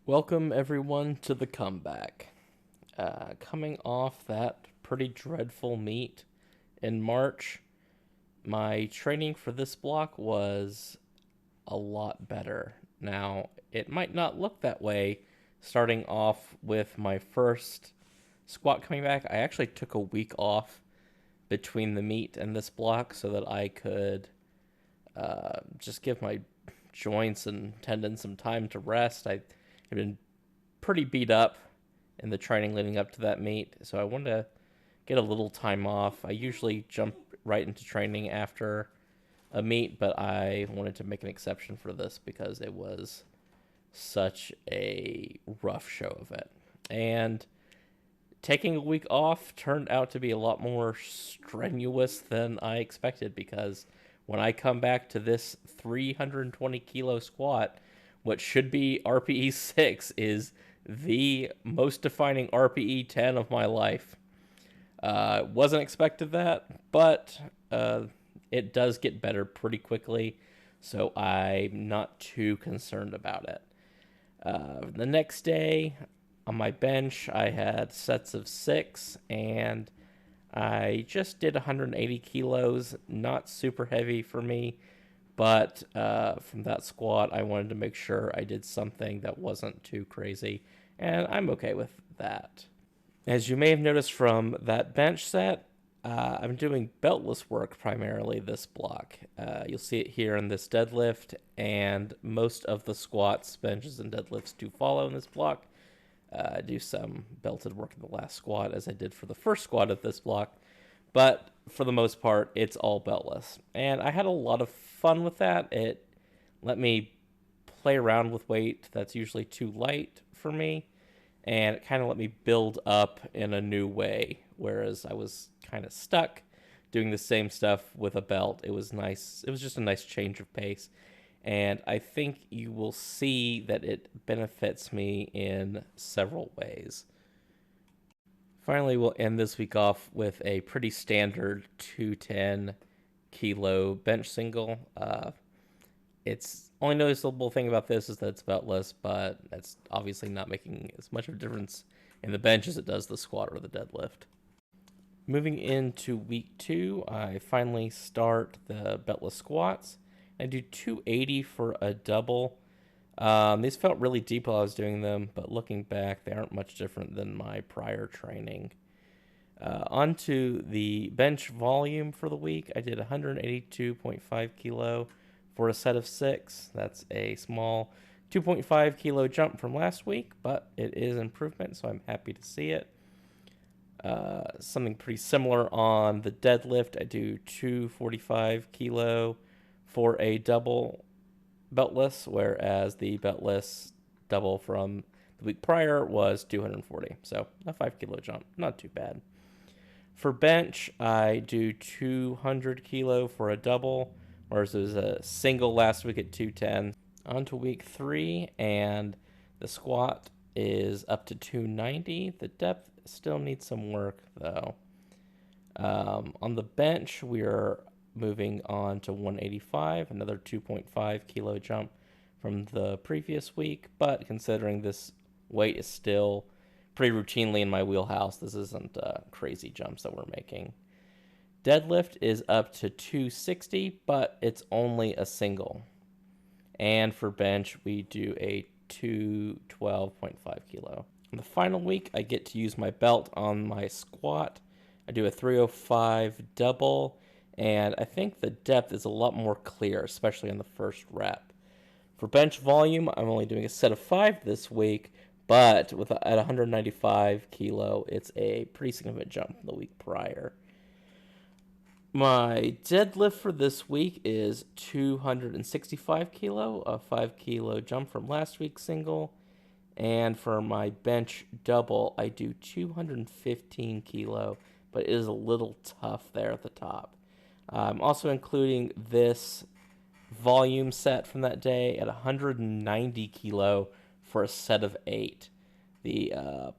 Welcome everyone to the comeback. Coming off that pretty dreadful meet in March, my training for this block was a lot better. Now, it might not look that way starting off with my first squat coming back. I actually took a week off between the meet and this block so that I could just give my joints and tendons some time to rest. I had been pretty beat up in the training leading up to that meet, so I wanted to get a little time off. I usually jump right into training after a meet, but I wanted to make an exception for this because it was such a rough show of it. And taking a week off turned out to be a lot more strenuous than I expected because when I come back to this 320 kilo squat, what should be RPE 6 is the most defining RPE 10 of my life. Wasn't expected that, but it does get better pretty quickly, so I'm not too concerned about it. The next day on my bench, I had sets of 6, and I just did 180 kilos, not super heavy for me, but from that squat, I wanted to make sure I did something that wasn't too crazy, and I'm okay with that. As you may have noticed from that bench set, I'm doing beltless work primarily this block. You'll see it here in this deadlift, and most of the squats, benches, and deadlifts do follow in this block. I do some belted work in the last squat, as I did for the first squat of this block, but for the most part, it's all beltless. And I had a lot of fun with that. It let me play around with weight that's usually too light for me, and it kind of let me build up in a new way, whereas I was kind of stuck doing the same stuff with a belt. It was nice. It was just a nice change of pace, and I think you will see that it benefits me in several ways. Finally, we'll end this week off with a pretty standard 210 kilo bench single. It's only noticeable thing about this is that it's beltless, but that's obviously not making as much of a difference in the bench as it does the squat or the deadlift. Moving into week 2, I finally start the beltless squats. I do 280 for a double. These felt really deep while I was doing them, but looking back, they aren't much different than my prior training. Onto the bench volume for the week, I did 182.5 kilo for a set of 6. That's a small 2.5 kilo jump from last week, but it is improvement, so I'm happy to see it. Something pretty similar on the deadlift. I do 245 kilo for a double beltless, whereas the beltless double from the week prior was 240. So a 5 kilo jump, not too bad. For bench, I do 200 kilo for a double, whereas it was a single last week at 210. On to week 3, and the squat is up to 290. The depth still needs some work, though. On the bench, we are moving on to 185, another 2.5 kilo jump from the previous week, but considering this weight is still pretty routinely in my wheelhouse, this isn't crazy jumps that we're making. Deadlift is up to 260, but it's only a single. And for bench, we do a 212.5 kilo. On the final week, I get to use my belt on my squat. I do a 305 double, and I think the depth is a lot more clear, especially on the first rep. For bench volume, I'm only doing a set of 5 this week, but at 195 kilo, it's a pretty significant jump from the week prior. My deadlift for this week is 265 kilo, a 5 kilo jump from last week's single. And for my bench double, I do 215 kilo, but it is a little tough there at the top. I'm also including this volume set from that day at 190 kilo for a set of 8. The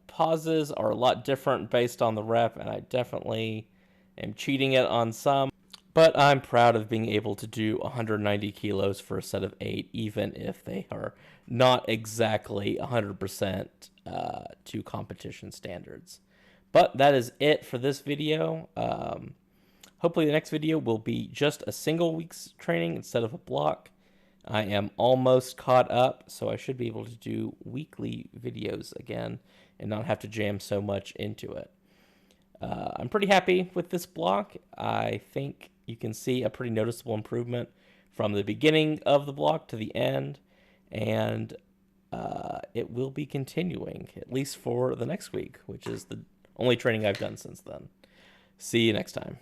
pauses are a lot different based on the rep, and I definitely am cheating it on some. But I'm proud of being able to do 190 kilos for a set of 8, even if they are not exactly 100% to competition standards. But that is it for this video. Hopefully the next video will be just a single week's training instead of a block. I am almost caught up, so I should be able to do weekly videos again and not have to jam so much into it. I'm pretty happy with this block. I think you can see a pretty noticeable improvement from the beginning of the block to the end, and it will be continuing, at least for the next week, which is the only training I've done since then. See you next time.